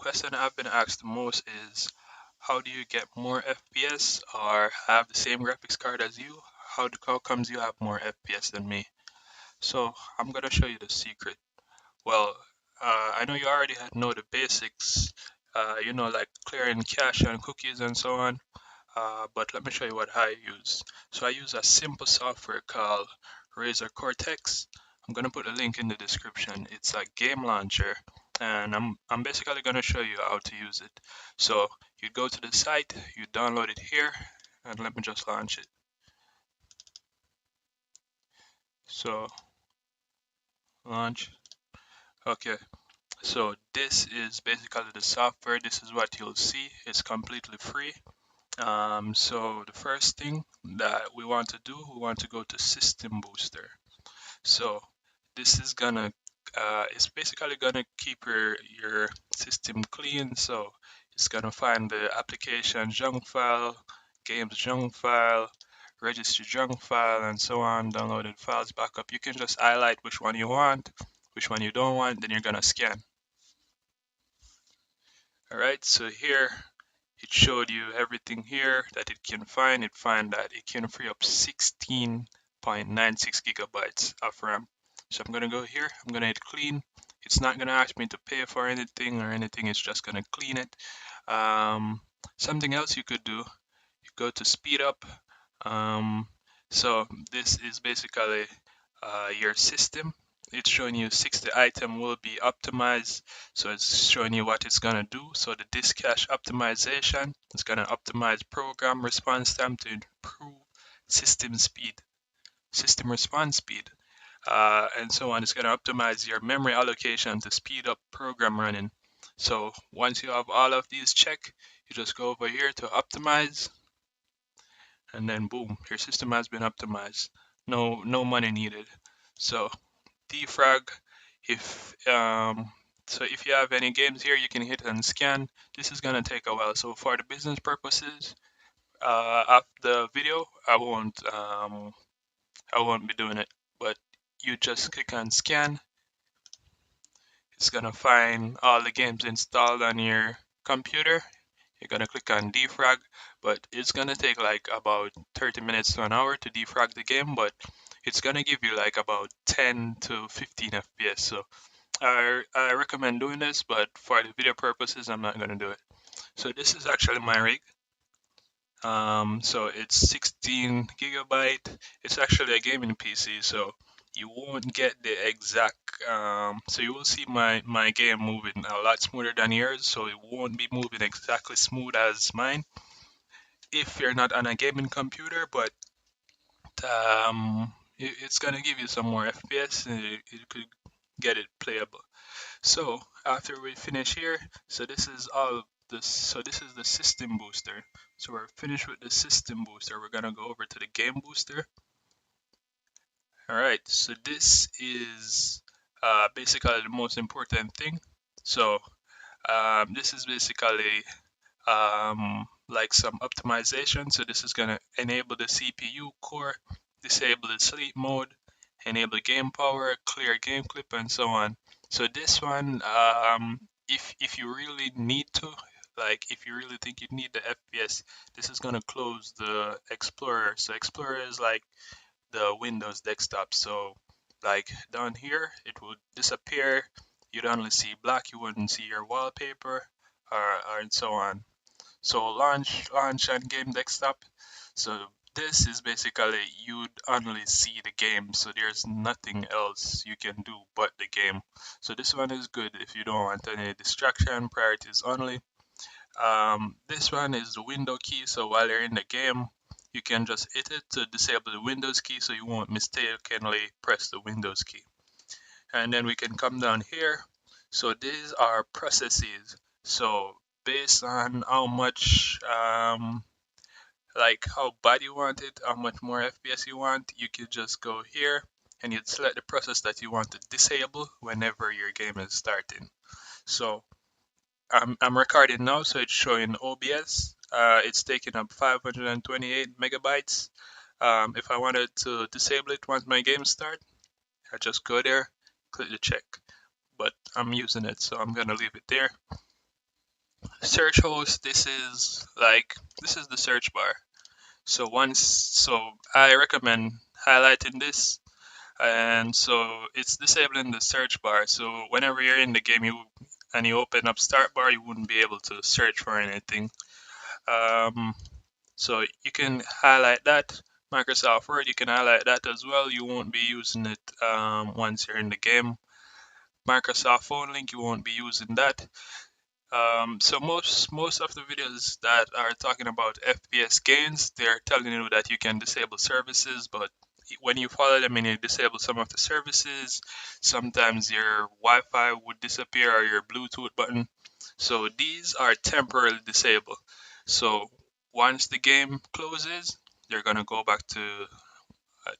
question I've been asked the most is, how do you get more FPS or have the same graphics card as you? How comes you have more FPS than me? So I'm gonna show you the secret. Well, I know you already know the basics, like clearing cache and cookies and so on. But let me show you what I use. So I use a simple software called Razer Cortex. I'm gonna put a link in the description. It's a game launcher, and I'm basically gonna show you how to use it. So you go to the site, you download it here, and let me just launch it. So launch. Okay. So this is basically the software. This is what you'll see. It's completely free. So the first thing that we want to do, we want to go to System Booster. So this is gonna, it's basically gonna keep your system clean. So it's gonna find the application junk file, games junk file, registry junk file, and so on. Downloaded files backup. You can just highlight which one you want, which one you don't want. Then you're gonna scan. All right. So here it showed you everything here that it can find. It found that it can free up 16.96 gigabytes of RAM. So I'm gonna go here, I'm gonna hit clean. It's not gonna ask me to pay for anything or anything, it's just gonna clean it. Something else you could do, you go to speed up. So this is basically your system. It's showing you 60 item will be optimized. So it's showing you what it's gonna do. So the disk cache optimization is gonna optimize program response time to improve system speed, system response speed, and so on. It's gonna optimize your memory allocation to speed up program running. So once you have all of these checked, you just go over here to optimize, and then boom, your system has been optimized. No money needed. So defrag, if so if you have any games here, you can hit and scan. This is gonna take a while. So for the business purposes of the video, I won't be doing it. But you just click on scan. It's gonna find all the games installed on your computer. You're gonna click on defrag, but it's gonna take like about 30 minutes to an hour to defrag the game, but it's gonna give you like about 10 to 15 FPS. So I recommend doing this, but for the video purposes, I'm not gonna do it. So this is actually my rig. So it's 16 gigabyte. It's actually a gaming PC, so you won't get the exact. So you will see my game moving a lot smoother than yours, so it won't be moving exactly smooth as mine if you're not on a gaming computer, but it's gonna give you some more FPS, and it could get it playable. So after we finish here, so this is all this. So this is the system booster. So we're finished with the system booster. We're gonna go over to the game booster. All right. So this is basically the most important thing. So this is basically like some optimization. So this is gonna enable the CPU core, disable the sleep mode, enable game power, clear game clip, and so on. So this one, if you really need to, like if you really think you need the FPS, this is gonna close the Explorer. So Explorer is like the Windows desktop. So like down here, it would disappear. You'd only see black. You wouldn't see your wallpaper, or and so on. So launch and game desktop. So this is basically you'd only see the game, so there's nothing else you can do but the game. So this one is good if you don't want any distraction, priorities only. This one is the window key, so while you're in the game, you can just hit it to disable the Windows key so you won't mistakenly press the Windows key. And then we can come down here. So these are processes. So based on how much like how bad you want it, how much more FPS you want, you could just go here and you'd select the process that you want to disable whenever your game is starting. So I'm recording now, so it's showing OBS. It's taking up 528 megabytes. If I wanted to disable it once my game starts, I just go there, click the check. But I'm using it, so I'm gonna leave it there. search host, this is the search bar. So I recommend highlighting this, and so it's disabling the search bar. So whenever you're in the game and you open up start bar, you wouldn't be able to search for anything. So you can highlight that. Microsoft Word, you can highlight that as well. You won't be using it once you're in the game. Microsoft Phone Link, you won't be using that. So most of the videos that are talking about FPS gains, they're telling you that you can disable services, but when you follow them and you disable some of the services, sometimes your Wi-Fi would disappear or your Bluetooth button. So these are temporarily disabled. So once the game closes, they're gonna go back to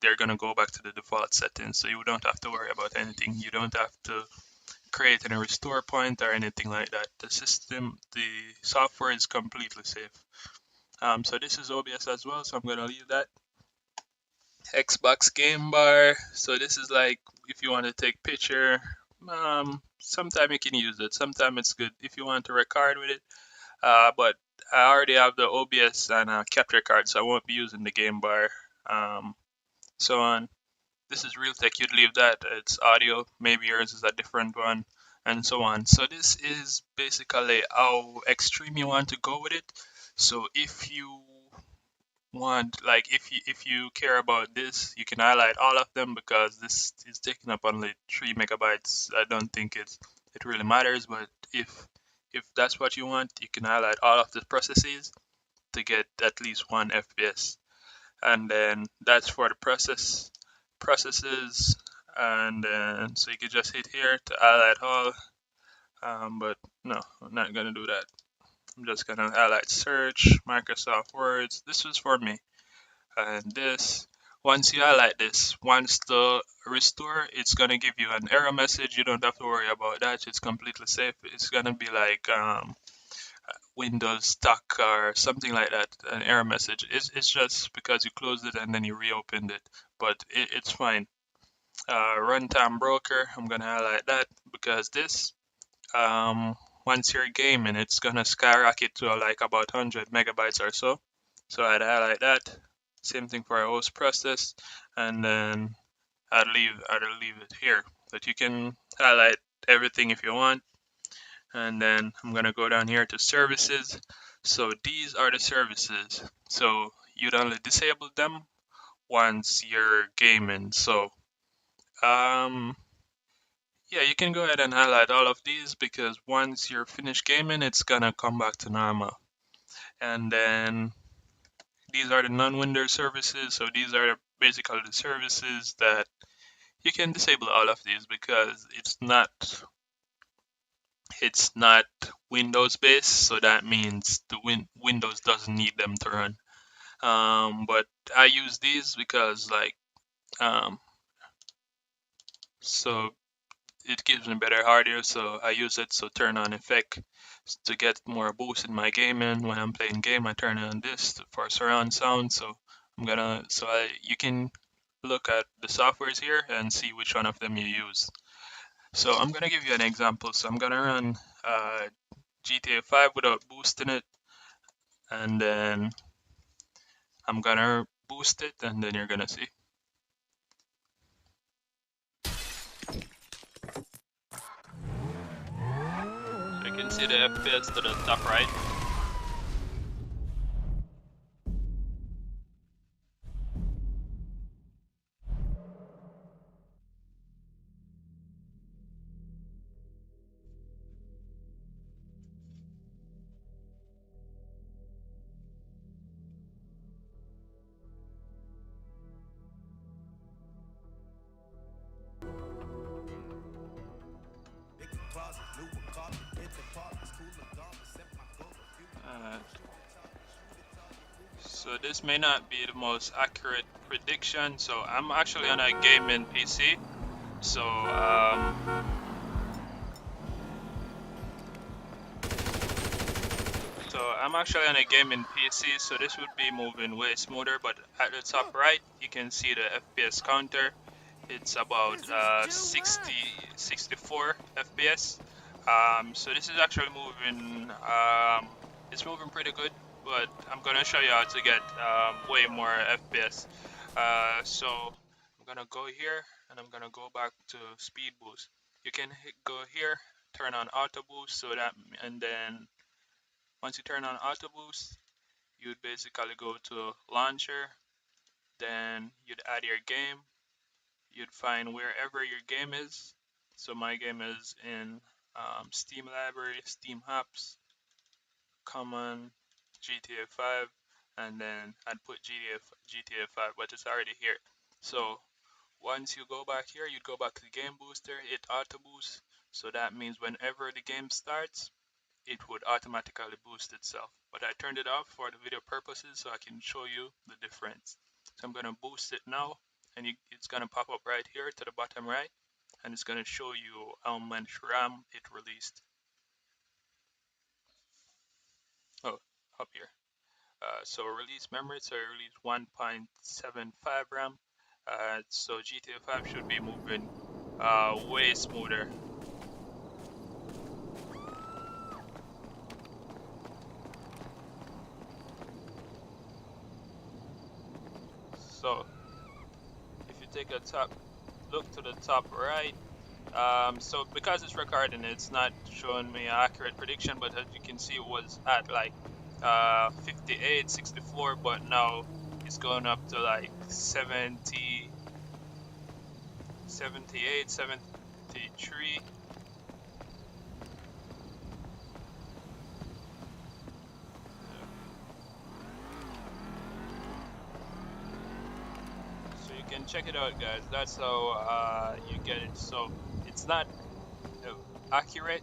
the default settings. So you don't have to worry about anything. You don't have to create any restore point or anything like that. The software is completely safe. So this is OBS as well, so I'm gonna leave that. Xbox game bar. So this is like if you want to take picture. Sometime you can use it. Sometimes it's good if you want to record with it. But I already have the OBS and capture card, so I won't be using the game bar. So on. This is Realtek, you'd leave that. It's audio, maybe yours is a different one, and so on. So this is basically how extreme you want to go with it. So if you want, like, if you care about this, you can highlight all of them because this is taking up only 3 megabytes. I don't think it really matters, but if that's what you want, you can highlight all of the processes to get at least 1 FPS. And then that's for the processes, and then so you can just hit here to highlight all, but no, I'm not gonna do that. I'm just gonna highlight search, Microsoft Words. This was for me. And this, once you highlight this, once the restore, it's gonna give you an error message. You don't have to worry about that. It's completely safe. It's gonna be like Windows stuck or something like that, an error message. It's just because you closed it and then you reopened it, but it's fine. Runtime broker, I'm gonna highlight that because this, once you're gaming, it's gonna skyrocket to like about 100 megabytes or so. So I'd highlight that. Same thing for our host process, and then I'd leave it here. But you can highlight everything if you want. And then I'm gonna go down here to services. So these are the services. So you'd only disable them once you're gaming. So yeah, you can go ahead and highlight all of these because once you're finished gaming, it's gonna come back to normal. And then these are the non-Windows services. So these are basically the services that you can disable all of these because it's not Windows based, so that means the Windows doesn't need them to run. But I use these because so it gives me better hardware, so I use it. So turn on effect to get more boost in my gaming. When I'm playing game, I turn on this for surround sound. So you can look at the softwares here and see which one of them you use. So I'm gonna give you an example. So I'm gonna run GTA 5 without boosting it, and then I'm gonna boost it, and then you're gonna see. So you can see the FPS to the top right. So this may not be the most accurate prediction. So I'm actually on a gaming PC. So I'm actually on a gaming PC. So this would be moving way smoother. But at the top right, you can see the FPS counter. It's about 64 FPS. So this is actually moving, it's moving pretty good, but I'm gonna show you how to get way more FPS. So I'm gonna go here and I'm gonna go back to speed boost. You can go here, turn on auto boost, so that, and then once you turn on auto boost, you'd basically go to launcher, then you'd add your game, you'd find wherever your game is. So my game is in Steam library, Steam apps, common, GTA 5, and then I'd put GTA 5, but it's already here. So once you go back here, you'd go back to the game booster, hit auto boost. So that means whenever the game starts, it would automatically boost itself. But I turned it off for the video purposes so I can show you the difference. So I'm gonna boost it now, and it's gonna pop up right here to the bottom right, and it's gonna show you how much RAM it released. Oh, up here. So release memory, so it released 1.75 RAM. So GTA 5 should be moving way smoother. So if you take a look to the top right, so because it's recording, it's not showing me an accurate prediction, but as you can see, it was at like 58, 64, but now it's going up to like 70, 78, 73. So you can check it out, guys. That's how you get it. So it's not accurate.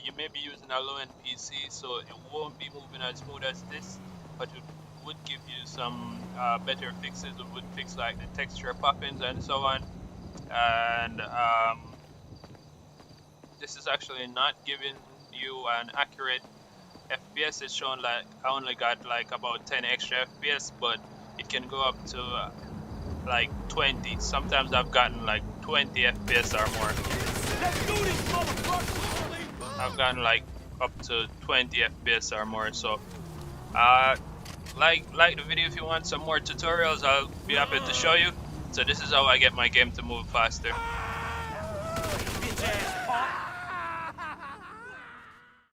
You may be using a low-end PC, so it won't be moving as smooth as this, but it would give you some better fixes. It would fix like the texture pop-ins and so on. And this is actually not giving you an accurate FPS. It's showing like I only got like about 10 extra FPS, but it can go up to like 20. Sometimes I've gotten like 20 FPS or more. Let's do this, motherfucker! I've gotten like up to 20 FPS or more. So like the video if you want some more tutorials. I'll be happy to show you. So this is how I get my game to move faster.